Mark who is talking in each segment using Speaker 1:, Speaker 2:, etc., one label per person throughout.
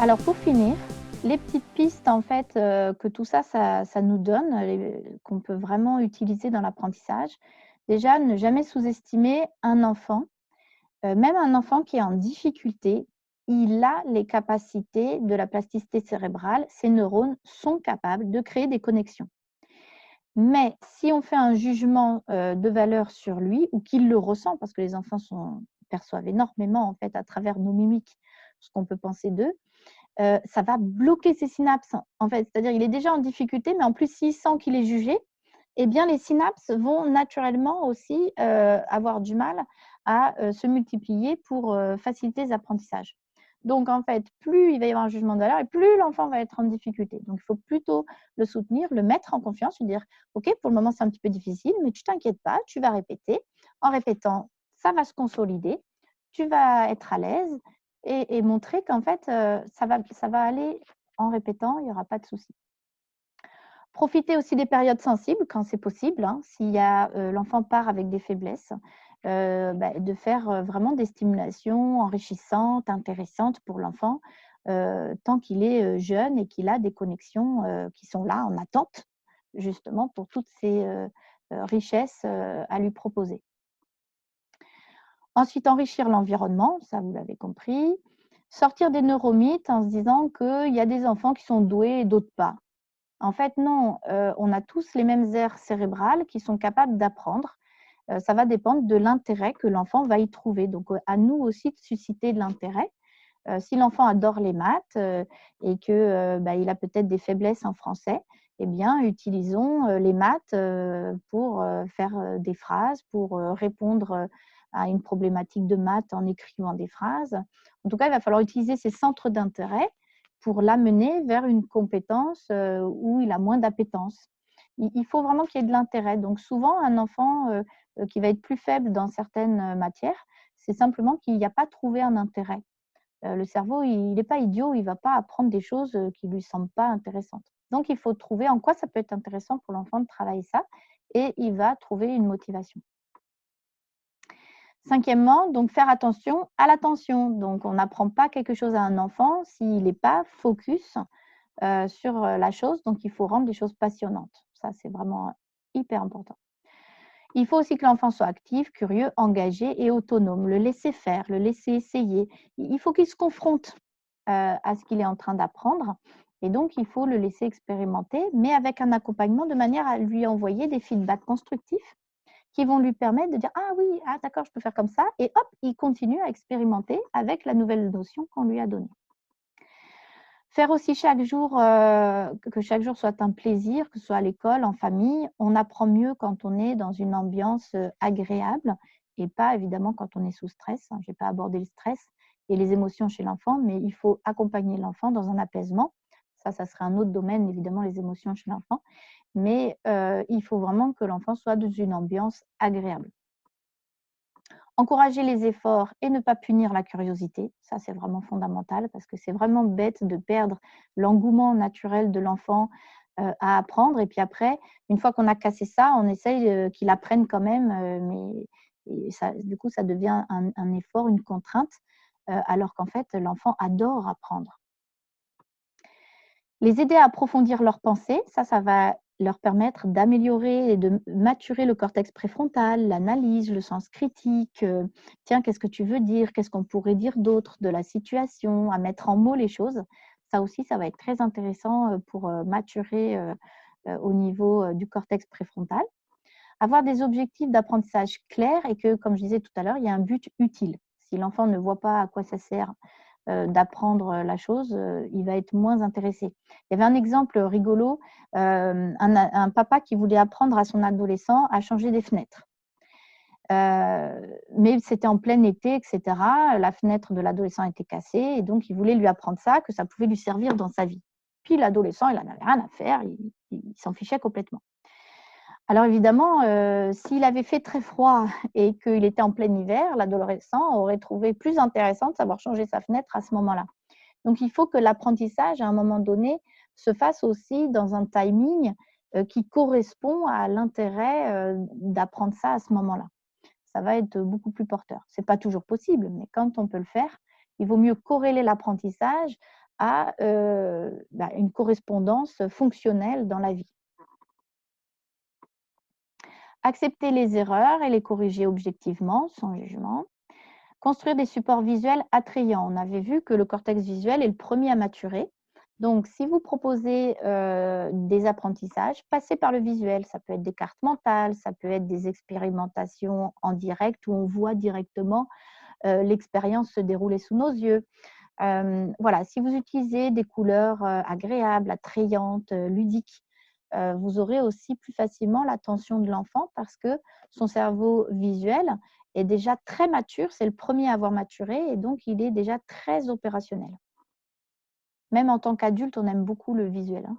Speaker 1: Alors pour finir, les petites pistes en fait, que tout ça, ça nous donne, qu'on peut vraiment utiliser dans l'apprentissage. Déjà, ne jamais sous-estimer un enfant, même un enfant qui est en difficulté, il a les capacités de la plasticité cérébrale. Ses neurones sont capables de créer des connexions. Mais si on fait un jugement, de valeur sur lui ou qu'il le ressent, parce que les enfants perçoivent énormément en fait à travers nos mimiques ce qu'on peut penser d'eux, ça va bloquer ses synapses, en fait. C'est-à-dire, il est déjà en difficulté, mais en plus, s'il sent qu'il est jugé, eh bien, les synapses vont naturellement aussi, avoir du mal à, se multiplier pour, faciliter les apprentissages. Donc en fait, plus il va y avoir un jugement de valeur et plus l'enfant va être en difficulté. Donc il faut plutôt le soutenir, le mettre en confiance, lui dire: «OK, pour le moment, c'est un petit peu difficile, mais tu t'inquiètes pas, tu vas répéter. En répétant, ça va se consolider, tu vas être à l'aise» et montrer qu'en fait, ça va aller en répétant, il y aura pas de souci. Profiter aussi des périodes sensibles quand c'est possible, hein. S'il y a, l'enfant part avec des faiblesses, de faire, vraiment des stimulations enrichissantes, intéressantes pour l'enfant, tant qu'il est, jeune et qu'il a des connexions, qui sont là en attente, justement pour toutes ces, richesses, à lui proposer. Ensuite, enrichir l'environnement, ça vous l'avez compris. Sortir des neuromythes en se disant qu'il y a des enfants qui sont doués et d'autres pas. En fait, non, on a tous les mêmes aires cérébrales qui sont capables d'apprendre. Ça va dépendre de l'intérêt que l'enfant va y trouver. Donc, à nous aussi de susciter de l'intérêt. Si l'enfant adore les maths, et que, il a peut-être des faiblesses en français, eh bien, utilisons, les maths, pour, faire, des phrases, pour, répondre, à une problématique de maths en écrivant des phrases. En tout cas, il va falloir utiliser ces centres d'intérêt pour l'amener vers une compétence, où il a moins d'appétence. Il faut vraiment qu'il y ait de l'intérêt. Donc souvent, un enfant, qui va être plus faible dans certaines, matières, c'est simplement qu'il n'y a pas trouvé un intérêt. Le cerveau, il n'est pas idiot, il ne va pas apprendre des choses, qui ne lui semblent pas intéressantes. Donc il faut trouver en quoi ça peut être intéressant pour l'enfant de travailler ça et il va trouver une motivation. Cinquièmement, donc faire attention à l'attention. Donc on n'apprend pas quelque chose à un enfant s'il n'est pas focus, sur, la chose, donc il faut rendre les choses passionnantes. Ça, c'est vraiment hyper important. Il faut aussi que l'enfant soit actif, curieux, engagé et autonome. Le laisser faire, le laisser essayer. Il faut qu'il se confronte, à ce qu'il est en train d'apprendre et donc il faut le laisser expérimenter, mais avec un accompagnement de manière à lui envoyer des feedbacks constructifs qui vont lui permettre de dire: «Ah oui, ah d'accord, je peux faire comme ça» et hop, il continue à expérimenter avec la nouvelle notion qu'on lui a donnée. Faire aussi chaque jour, que chaque jour soit un plaisir, que ce soit à l'école, en famille. On apprend mieux quand on est dans une ambiance, agréable et pas évidemment quand on est sous stress, hein. Je vais pas aborder le stress et les émotions chez l'enfant, mais il faut accompagner l'enfant dans un apaisement. Ça serait un autre domaine évidemment, les émotions chez l'enfant, mais il faut vraiment que l'enfant soit dans une ambiance agréable. Encourager les efforts et ne pas punir la curiosité, ça c'est vraiment fondamental parce que c'est vraiment bête de perdre l'engouement naturel de l'enfant, à apprendre et puis après, une fois qu'on a cassé ça, on essaye, qu'il apprenne quand même, mais et ça du coup, ça devient un effort, une contrainte, alors qu'en fait, l'enfant adore apprendre. Les aider à approfondir leurs pensées, ça va leur permettre d'améliorer et de maturer le cortex préfrontal, l'analyse, le sens critique. Tiens, qu'est-ce que tu veux dire? Qu'est-ce qu'on pourrait dire d'autre de la situation? À mettre en mots les choses. Ça aussi, ça va être très intéressant, pour, maturer, au niveau, du cortex préfrontal. Avoir des objectifs d'apprentissage clairs et que, comme je disais tout à l'heure, il y a un but utile. Si l'enfant ne voit pas à quoi ça sert, d'apprendre, la chose, il va être moins intéressé. Il y avait un exemple rigolo, un papa qui voulait apprendre à son adolescent à changer des fenêtres. Mais c'était en plein été et cetera. La fenêtre de l'adolescent était cassée et donc il voulait lui apprendre ça, que ça pouvait lui servir dans sa vie. Puis l'adolescent, il en avait rien à faire, il s'en fichait complètement. Alors évidemment, s'il avait fait très froid et qu'il était en plein hiver, l'adolescent aurait trouvé plus intéressant de savoir changer sa fenêtre à ce moment-là. Donc il faut que l'apprentissage, à un moment donné, se fasse aussi dans un timing, qui correspond à l'intérêt, d'apprendre ça à ce moment-là. Ça va être beaucoup plus porteur. C'est pas toujours possible, mais quand on peut le faire, il vaut mieux corréler l'apprentissage à une correspondance fonctionnelle dans la vie. Accepter les erreurs et les corriger objectivement, sans jugement. Construire des supports visuels attrayants. On avait vu que le cortex visuel est le premier à maturer. Donc, si vous proposez des apprentissages, passez par le visuel. Ça peut être des cartes mentales, ça peut être des expérimentations en direct où on voit directement l'expérience se dérouler sous nos yeux. Voilà, si vous utilisez des couleurs agréables, attrayantes, ludiques, vous aurez aussi plus facilement l'attention de l'enfant parce que son cerveau visuel est déjà très mature, c'est le premier à avoir maturé et donc il est déjà très opérationnel. Même en tant qu'adulte, on aime beaucoup le visuel, hein.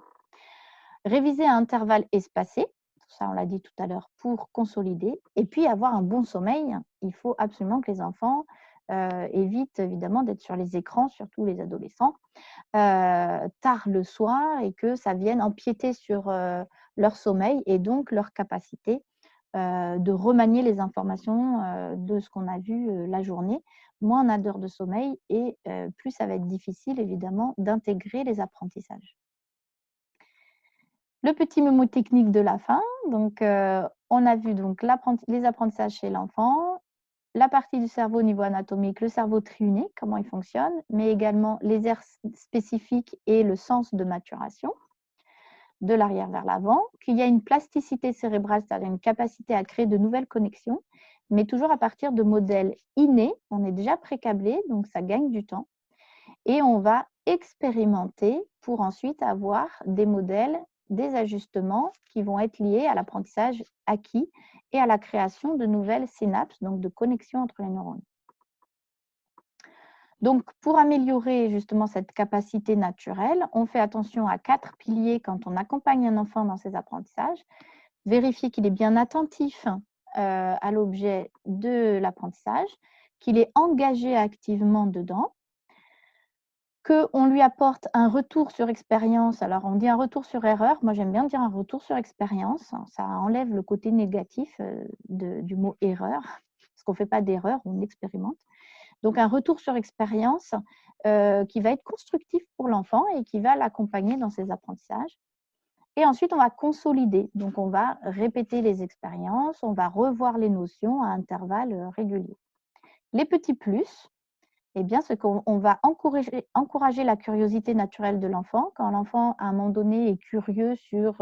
Speaker 1: Réviser à intervalles espacés, ça on l'a dit tout à l'heure, pour consolider et puis avoir un bon sommeil. Il faut absolument que les enfants évitent évidemment d'être sur les écrans, surtout les adolescents, tard le soir et que ça vienne empiéter sur leur sommeil et donc leur capacité de remanier les informations de ce qu'on a vu la journée. Moins on a d'heures de sommeil et plus ça va être difficile évidemment d'intégrer les apprentissages. Le petit mnémotechnique de la fin, donc on a vu donc les apprentissages chez l'enfant, la partie du cerveau au niveau anatomique, le cerveau triunique, comment il fonctionne, mais également les aires spécifiques et le sens de maturation, de l'arrière vers l'avant, qu'il y a une plasticité cérébrale, c'est-à-dire une capacité à créer de nouvelles connexions, mais toujours à partir de modèles innés. On est déjà précablé, donc ça gagne du temps. Et on va expérimenter pour ensuite avoir des modèles, des ajustements qui vont être liés à l'apprentissage acquis et à la création de nouvelles synapses, donc de connexions entre les neurones. Donc, pour améliorer justement cette capacité naturelle, on fait attention à 4 piliers quand on accompagne un enfant dans ses apprentissages. Vérifier qu'il est bien attentif à l'objet de l'apprentissage, qu'il est engagé activement dedans, qu'on lui apporte un retour sur expérience. Alors, on dit un retour sur erreur. Moi, j'aime bien dire un retour sur expérience. Ça enlève le côté négatif du mot erreur, parce qu'on ne fait pas d'erreur, on expérimente. Donc, un retour sur expérience qui va être constructif pour l'enfant et qui va l'accompagner dans ses apprentissages. Et ensuite, on va consolider. Donc, on va répéter les expériences, on va revoir les notions à intervalles réguliers. Les petits plus, eh bien, c'est qu'on va encourager la curiosité naturelle de l'enfant. Quand l'enfant, à un moment donné, est curieux sur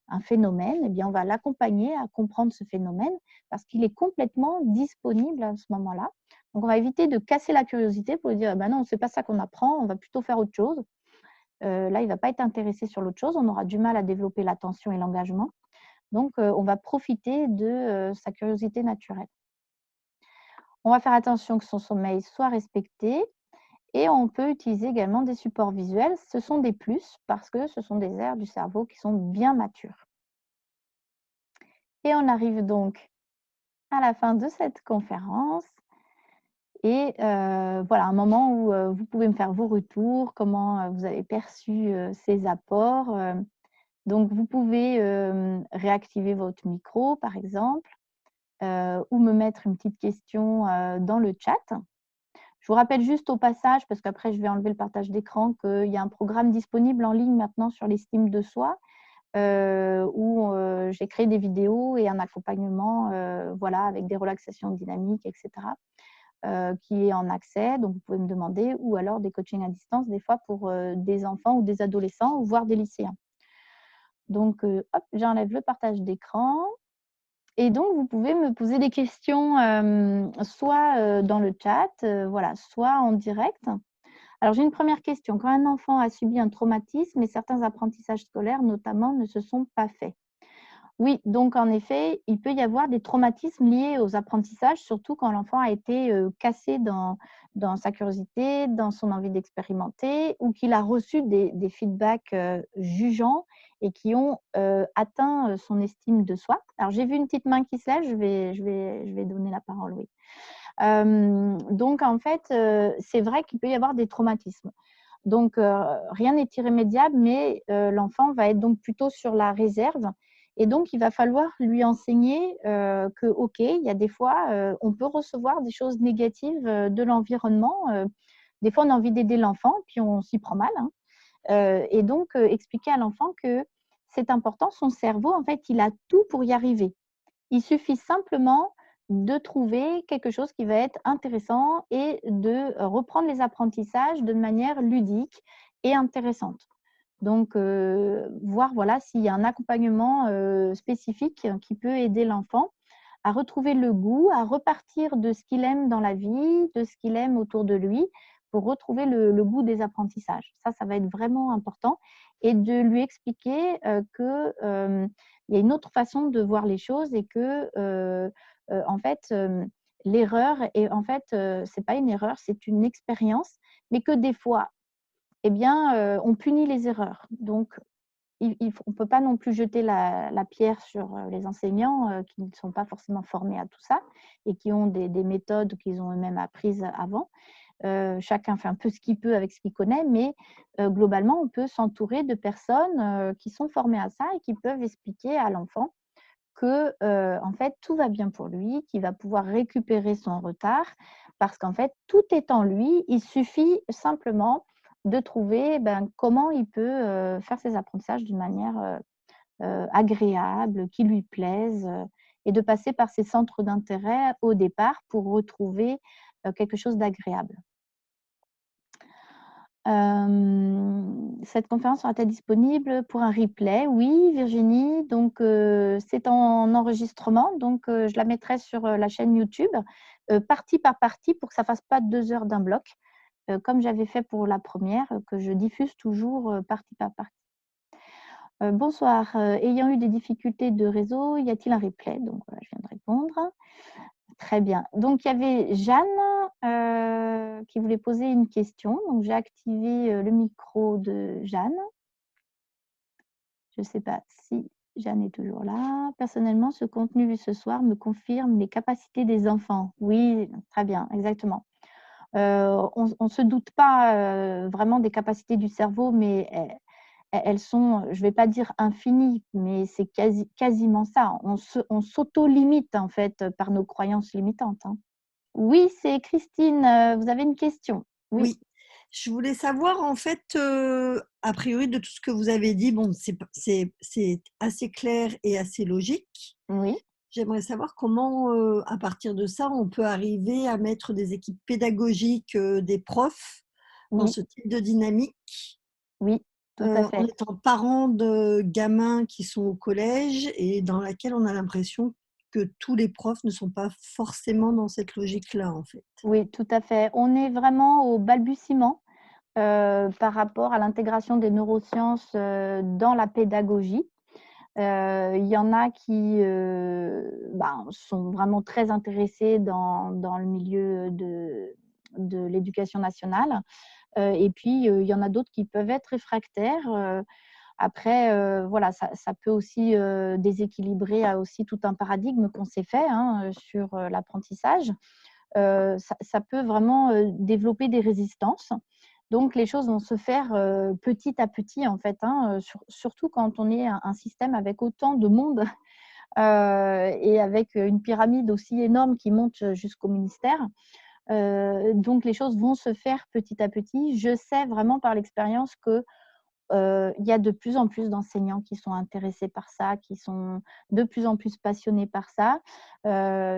Speaker 1: un phénomène, eh bien, on va l'accompagner à comprendre ce phénomène parce qu'il est complètement disponible à ce moment-là. Donc, on va éviter de casser la curiosité pour lui dire, ben non, c'est pas ça qu'on apprend, on va plutôt faire autre chose. Là, il ne va pas être intéressé sur l'autre chose, on aura du mal à développer l'attention et l'engagement. Donc, on va profiter de sa curiosité naturelle. On va faire attention que son sommeil soit respecté et on peut utiliser également des supports visuels. Ce sont des plus parce que ce sont des aires du cerveau qui sont bien matures. Et on arrive donc à la fin de cette conférence. Et voilà, un moment où vous pouvez me faire vos retours, comment vous avez perçu ces apports. Donc, vous pouvez réactiver votre micro, par exemple, ou me mettre une petite question dans le chat. Je vous rappelle juste au passage, parce qu'après je vais enlever le partage d'écran, qu'il y a un programme disponible en ligne maintenant sur l'estime de soi, où j'ai créé des vidéos et un accompagnement voilà, avec des relaxations dynamiques, etc., qui est en accès. Donc, vous pouvez me demander, ou alors des coachings à distance, des fois pour des enfants ou des adolescents, ou voire des lycéens. Donc, hop, j'enlève le partage d'écran. Et donc, vous pouvez me poser des questions, soit dans le chat, voilà, soit en direct. Alors, j'ai une première question. Quand un enfant a subi un traumatisme et certains apprentissages scolaires, notamment, ne se sont pas faits. Oui, donc en effet, il peut y avoir des traumatismes liés aux apprentissages, surtout quand l'enfant a été cassé dans sa curiosité, dans son envie d'expérimenter, ou qu'il a reçu des feedbacks jugeants et qui ont atteint son estime de soi. Alors, j'ai vu une petite main qui se lève, je vais donner la parole, oui. Donc, en fait, c'est vrai qu'il peut y avoir des traumatismes. Donc, rien n'est irrémédiable, mais l'enfant va être donc plutôt sur la réserve. Et donc, il va falloir lui enseigner que, OK, il y a des fois, on peut recevoir des choses négatives de l'environnement. des fois, on a envie d'aider l'enfant, puis on s'y prend mal, hein. Et donc, expliquer à l'enfant que c'est important, son cerveau, en fait, il a tout pour y arriver. Il suffit simplement de trouver quelque chose qui va être intéressant et de reprendre les apprentissages de manière ludique et intéressante. Donc, voir voilà, s'il y a un accompagnement spécifique qui peut aider l'enfant à retrouver le goût, à repartir de ce qu'il aime dans la vie, de ce qu'il aime autour de lui, pour retrouver le goût des apprentissages. Ça va être vraiment important et de lui expliquer que, il y a une autre façon de voir les choses et que, en fait, l'erreur est en fait, c'est pas une erreur, c'est une expérience, mais que des fois, eh bien, on punit les erreurs. Donc on ne peut pas non plus jeter la pierre sur les enseignants qui ne sont pas forcément formés à tout ça et qui ont des méthodes qu'ils ont eux-mêmes apprises avant. Chacun fait un peu ce qu'il peut avec ce qu'il connaît, mais globalement, on peut s'entourer de personnes qui sont formées à ça et qui peuvent expliquer à l'enfant que, en fait, tout va bien pour lui, qu'il va pouvoir récupérer son retard parce qu'en fait, tout est en lui. Il suffit simplement de trouver, ben, comment il peut, faire ses apprentissages d'une manière, agréable, qui lui plaise, et de passer par ses centres d'intérêt au départ pour retrouver, quelque chose d'agréable. Cette conférence sera-t-elle disponible pour un replay? Oui, Virginie, donc c'est en enregistrement, donc je la mettrai sur, la chaîne YouTube, partie par partie pour que ça fasse pas 2 heures d'un bloc, comme j'avais fait pour la première, que je diffuse toujours, partie par partie. Bonsoir, ayant eu des difficultés de réseau, y a-t-il un replay? Donc voilà, je viens de répondre. Très bien. Donc il y avait Jeanne, qui voulait poser une question. Donc j'ai activé, le micro de Jeanne. Je ne sais pas si Jeanne est toujours là. Personnellement, ce contenu vu ce soir me confirme les capacités des enfants. Oui, très bien, exactement. On ne se doute pas, vraiment des capacités du cerveau, mais elles sont, je ne vais pas dire infinies, mais c'est quasiment ça. On s'auto-limite, en fait, par nos croyances limitantes, hein. Oui, c'est Christine, vous avez une question? Oui,
Speaker 2: Oui, je voulais savoir en fait, a priori de tout ce que vous avez dit, bon, c'est assez clair et assez logique.
Speaker 1: oui,
Speaker 2: J'aimerais savoir comment, à partir de ça, on peut arriver à mettre des équipes pédagogiques, des profs dans
Speaker 1: oui,
Speaker 2: ce type de dynamique,
Speaker 1: oui, tout à
Speaker 2: en
Speaker 1: fait.
Speaker 2: étant parents de gamins qui sont au collège et dans laquelle on a l'impression que tous les profs ne sont pas forcément dans cette logique-là, en fait.
Speaker 1: Oui, tout à fait. On est vraiment au balbutiement, par rapport à l'intégration des neurosciences, dans la pédagogie. Il y en a qui, ben, sont vraiment très intéressés dans le milieu de l'éducation nationale, et puis, il y en a d'autres qui peuvent être réfractaires, après, voilà, ça peut aussi, déséquilibrer, aussi tout un paradigme qu'on s'est fait, hein, sur, l'apprentissage. Ça peut vraiment, développer des résistances. Donc les choses vont se faire, petit à petit, en fait, hein, surtout quand on est un système avec autant de monde, et avec une pyramide aussi énorme qui monte jusqu'au ministère. Donc les choses vont se faire petit à petit. Je sais vraiment par l'expérience que il y a de plus en plus d'enseignants qui sont intéressés par ça, qui sont de plus en plus passionnés par ça.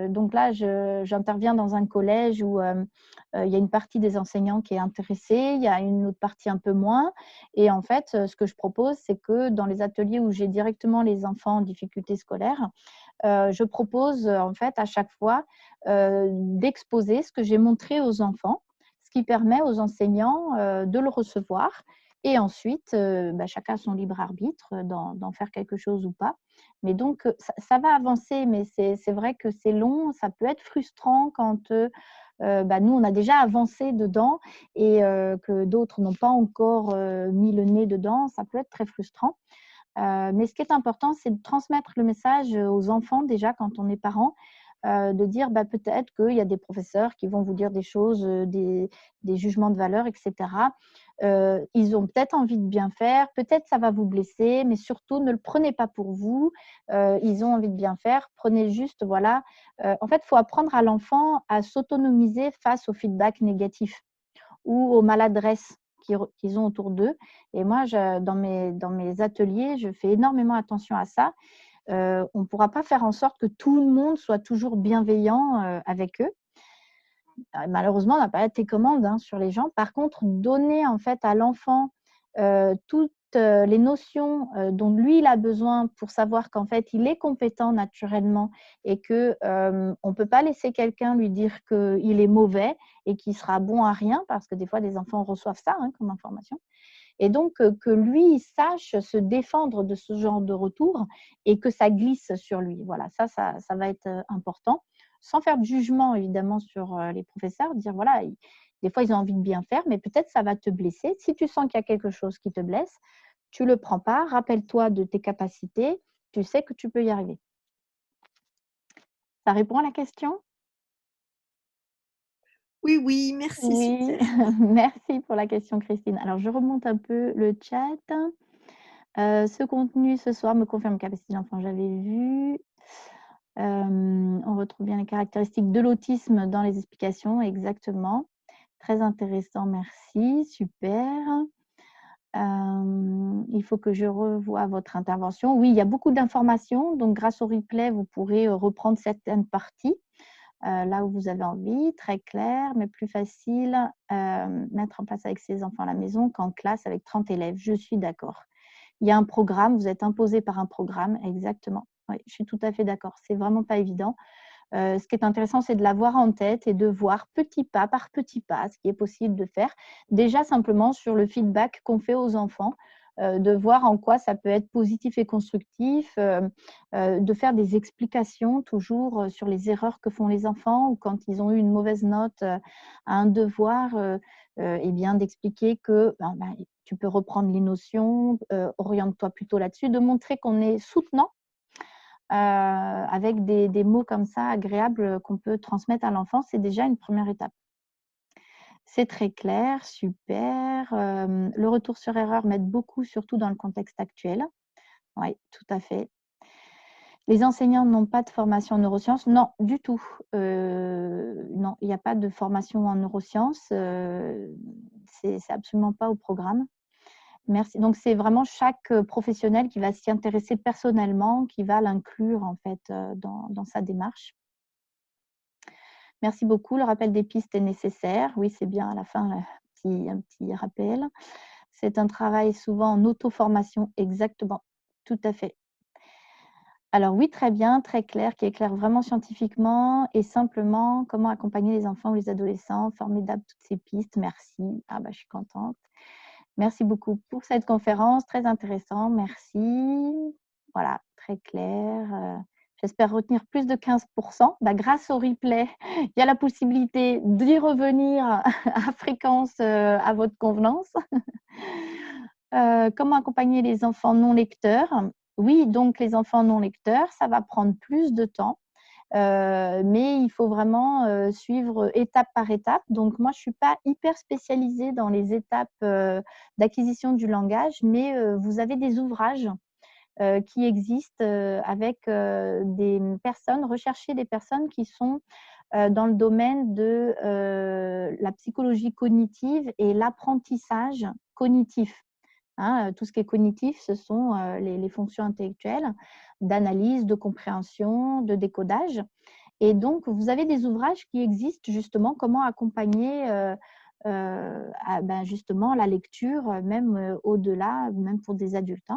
Speaker 1: Donc là, j'interviens dans un collège où, il y a une partie des enseignants qui est intéressée, il y a une autre partie un peu moins et en fait, ce que je propose, c'est que dans les ateliers où j'ai directement les enfants en difficulté scolaire, je propose, en fait, à chaque fois, d'exposer ce que j'ai montré aux enfants, ce qui permet aux enseignants, de le recevoir et ensuite, bah, chacun a son libre arbitre, d'en faire quelque chose ou pas. Mais donc, ça va avancer, mais c'est vrai que c'est long, ça peut être frustrant quand, bah, nous, on a déjà avancé dedans et que d'autres n'ont pas encore, mis le nez dedans, ça peut être très frustrant. Mais ce qui est important, c'est de transmettre le message, aux enfants déjà quand on est parent, de dire, bah, peut-être qu'il y a des professeurs qui vont vous dire des choses, des jugements de valeur et cetera. Ils ont peut-être envie de bien faire, peut-être ça va vous blesser, mais surtout ne le prenez pas pour vous. Ils ont envie de bien faire, prenez juste voilà, en fait, il faut apprendre à l'enfant à s'autonomiser face au feedback négatif. ou aux maladresses qu'ils ont autour d'eux. Et moi, dans mes ateliers, je fais énormément attention à ça. On ne pourra pas faire en sorte que tout le monde soit toujours bienveillant avec eux. Malheureusement, on n'a pas la télécommande sur les gens. Par contre, donner en fait à l'enfant toutes les notions dont lui il a besoin pour savoir qu'en fait il est compétent naturellement et que on ne peut pas laisser quelqu'un lui dire qu'il est mauvais et qu'il sera bon à rien, parce que des fois des enfants reçoivent ça comme information. Et donc, que lui sache se défendre de ce genre de retour et que ça glisse sur lui. Voilà, ça va être important. Sans faire de jugement, évidemment, sur les professeurs, dire voilà, des fois, ils ont envie de bien faire, mais peut-être ça va te blesser. Si tu sens qu'il y a quelque chose qui te blesse, tu ne le prends pas, rappelle-toi de tes capacités, tu sais que tu peux y arriver. Ça répond à la question?
Speaker 2: Oui, oui, merci,
Speaker 1: Oui,
Speaker 2: super.
Speaker 1: merci pour la question, Christine. Alors, je remonte un peu le chat. Ce contenu ce soir me confirme capacité d'enfant, j'avais vu. On retrouve bien les caractéristiques de l'autisme dans les explications, exactement. Très intéressant, merci, super. Il faut que je revoie votre intervention. Oui, il y a beaucoup d'informations, donc grâce au replay, vous pourrez reprendre certaines parties, là où vous avez envie, très clair, mais plus facile, mettre en place avec ses enfants à la maison qu'en classe avec 30 élèves. Je suis d'accord. Il y a un programme, vous êtes imposé par un programme, exactement. Oui, je suis tout à fait d'accord. C'est vraiment pas évident. Ce qui est intéressant, c'est de l'avoir en tête et de voir petit pas par petit pas ce qui est possible de faire. Déjà simplement sur le feedback qu'on fait aux enfants, de voir en quoi ça peut être positif et constructif, de faire des explications toujours sur les erreurs que font les enfants, ou quand ils ont eu une mauvaise note à un devoir, et bien d'expliquer que tu peux reprendre les notions, oriente-toi plutôt là-dessus, de montrer qu'on est soutenant avec des mots comme ça agréables qu'on peut transmettre à l'enfant, c'est déjà une première étape. C'est très clair, super. Le retour sur erreur m'aide beaucoup, surtout dans le contexte actuel. Oui, tout à fait. Les enseignants n'ont pas de formation en neurosciences? Non, du tout. Non, il n'y a pas de formation en neurosciences. C'est absolument pas au programme. Merci. Donc, c'est vraiment chaque professionnel qui va s'y intéresser personnellement, qui va l'inclure en fait dans sa démarche. Merci beaucoup. Le rappel des pistes est nécessaire. Oui, c'est bien à la fin un petit rappel. C'est un travail souvent en auto-formation, exactement. Tout à fait. Alors oui, très bien, très clair, qui éclaire vraiment scientifiquement et simplement comment accompagner les enfants ou les adolescents. Formidable toutes ces pistes. Merci. Ah bah, je suis contente. Merci beaucoup pour cette conférence, très intéressant, merci. Voilà, très clair. J'espère retenir plus de 15. Grâce au replay, il y a la possibilité d'y revenir à fréquence, à votre convenance. Comment accompagner les enfants non lecteurs? Oui, donc les enfants non lecteurs, ça va prendre plus de temps. Mais il faut vraiment suivre étape par étape. Donc moi, je ne suis pas hyper spécialisée dans les étapes d'acquisition du langage, mais vous avez des ouvrages qui existent avec des personnes, rechercher des personnes qui sont dans le domaine de la psychologie cognitive et l'apprentissage cognitif. Tout ce qui est cognitif, ce sont les fonctions intellectuelles d'analyse, de compréhension, de décodage. Et donc, vous avez des ouvrages qui existent justement, comment accompagner justement la lecture, même au-delà, même pour des adultes.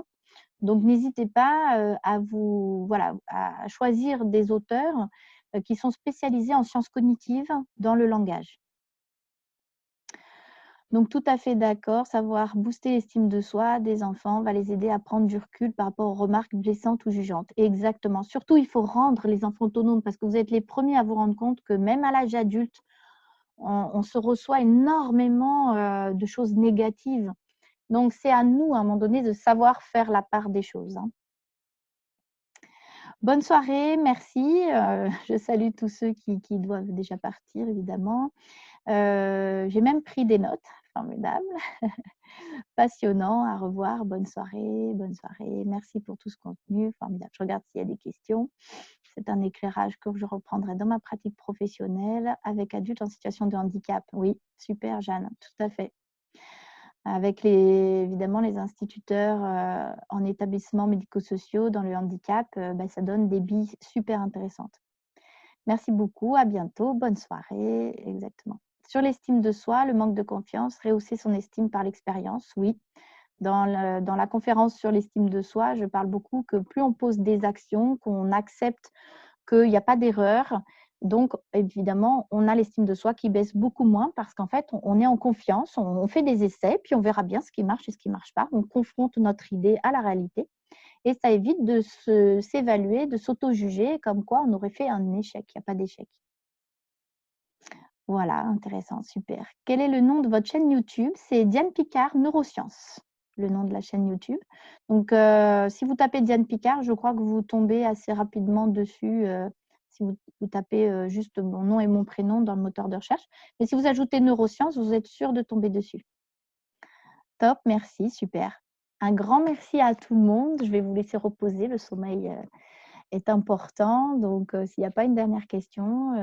Speaker 1: Donc, n'hésitez pas à choisir des auteurs qui sont spécialisés en sciences cognitives dans le langage. Donc, tout à fait d'accord, savoir booster l'estime de soi des enfants va les aider à prendre du recul par rapport aux remarques blessantes ou jugeantes. Exactement. Surtout, il faut rendre les enfants autonomes, parce que vous êtes les premiers à vous rendre compte que même à l'âge adulte, on se reçoit énormément de choses négatives. Donc, c'est à nous, à un moment donné, de savoir faire la part des choses. Bonne soirée, merci. Je salue tous ceux qui doivent déjà partir, évidemment. J'ai même pris des notes. formidable. Passionnant, à revoir, bonne soirée, bonne soirée. Merci pour tout ce contenu, formidable. Je regarde s'il y a des questions. C'est un éclairage que je reprendrai dans ma pratique professionnelle avec adultes en situation de handicap. Oui, super Jeanne, tout à fait. Avec évidemment les instituteurs en établissements médico-sociaux dans le handicap, bah, ça donne des billes super intéressantes. Merci beaucoup, à bientôt, bonne soirée, exactement. Sur l'estime de soi, le manque de confiance, rehausser son estime par l'expérience, oui. Dans la conférence sur l'estime de soi, je parle beaucoup que plus on pose des actions, qu'on accepte qu'il y a pas d'erreur, donc évidemment, on a l'estime de soi qui baisse beaucoup moins parce qu'en fait, on est en confiance, on fait des essais, puis on verra bien ce qui marche et ce qui ne marche pas. On confronte notre idée à la réalité et ça évite de s'évaluer, de s'auto-juger comme quoi on aurait fait un échec. Il n'y a pas d'échec. Voilà, intéressant, super. Quel est le nom de votre chaîne YouTube? C'est Diane Picard Neurosciences, le nom de la chaîne YouTube. Donc, si vous tapez Diane Picard, je crois que vous tombez assez rapidement dessus, si vous tapez, juste mon nom et mon prénom dans le moteur de recherche. Mais si vous ajoutez neurosciences, vous êtes sûr de tomber dessus. Top, merci, super. Un grand merci à tout le monde. Je vais vous laisser reposer, le sommeil, est important. Donc, s'il n'y a pas une dernière question,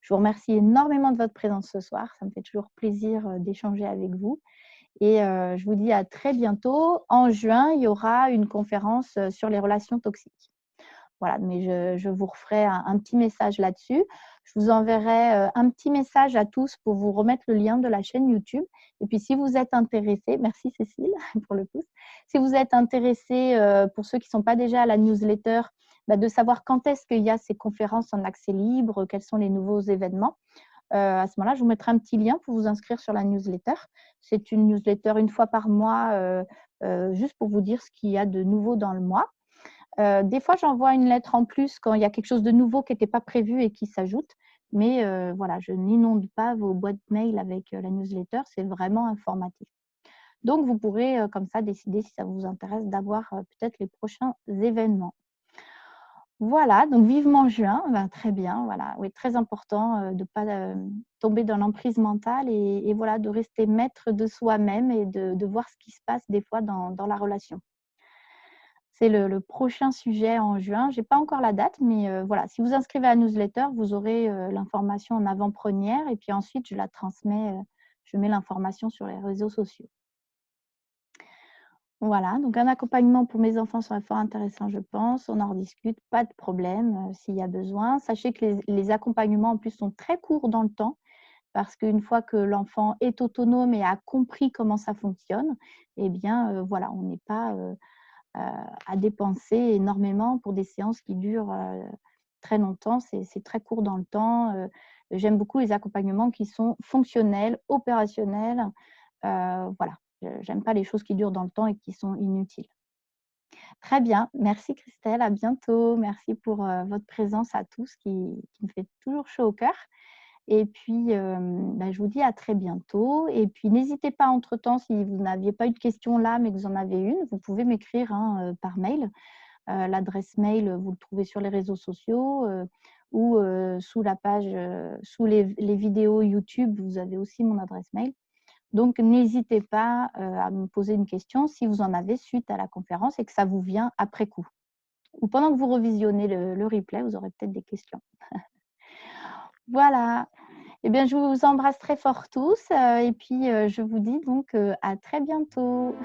Speaker 1: je vous remercie énormément de votre présence ce soir. Ça me fait toujours plaisir, d'échanger avec vous et je vous dis à très bientôt. En juin, il y aura une conférence, sur les relations toxiques. Voilà, mais je vous referai un petit message là-dessus. Je vous enverrai, un petit message à tous pour vous remettre le lien de la chaîne YouTube et puis si vous êtes intéressés, merci Cécile pour le pouce. Si vous êtes intéressés, pour ceux qui ne sont pas déjà à la newsletter, bah, de savoir quand est-ce qu'il y a ces conférences en accès libre, quels sont les nouveaux événements. À ce moment-là, je vous mettrai un petit lien pour vous inscrire sur la newsletter. C'est une newsletter une fois par mois, juste pour vous dire ce qu'il y a de nouveau dans le mois. Des fois, j'envoie une lettre en plus quand il y a quelque chose de nouveau qui n'était pas prévu et qui s'ajoute. Mais voilà, je n'inonde pas vos boîtes mail avec la newsletter, c'est vraiment informatif. Donc, vous pourrez comme ça décider si ça vous intéresse d'avoir peut-être les prochains événements. Voilà, donc vivement juin, ben, très bien, voilà. Oui, très important de ne pas tomber dans l'emprise mentale et voilà, de rester maître de soi-même et de voir ce qui se passe des fois dans la relation. C'est le prochain sujet en juin. Je n'ai pas encore la date, mais voilà, si vous inscrivez à la newsletter, vous aurez l'information en avant-première et puis ensuite je la transmets, je mets l'information sur les réseaux sociaux. Voilà, donc un accompagnement pour mes enfants serait fort intéressant, je pense. On en rediscute, pas de problème, s'il y a besoin. Sachez que les accompagnements en plus sont très courts dans le temps parce qu'une fois que l'enfant est autonome et a compris comment ça fonctionne, eh bien, voilà, on n'est pas, à dépenser énormément pour des séances qui durent très longtemps. C'est très court dans le temps. J'aime beaucoup les accompagnements qui sont fonctionnels, opérationnels. Voilà, j'aime pas les choses qui durent dans le temps et qui sont inutiles. Très bien, merci Christelle, à bientôt. Merci pour votre présence à tous qui me fait toujours chaud au cœur. Et puis, bah, je vous dis à très bientôt. Et puis, n'hésitez pas entre-temps, si vous n'aviez pas eu de question là, mais que vous en avez une, vous pouvez m'écrire hein, par mail. L'adresse mail, vous le trouvez sur les réseaux sociaux ou sous la page, sous les vidéos YouTube, vous avez aussi mon adresse mail. Donc, n'hésitez pas à me poser une question si vous en avez suite à la conférence et que ça vous vient après coup. Ou pendant que vous revisionnez le replay, vous aurez peut-être des questions. Voilà. Eh bien, je vous embrasse très fort tous et puis je vous dis donc à très bientôt.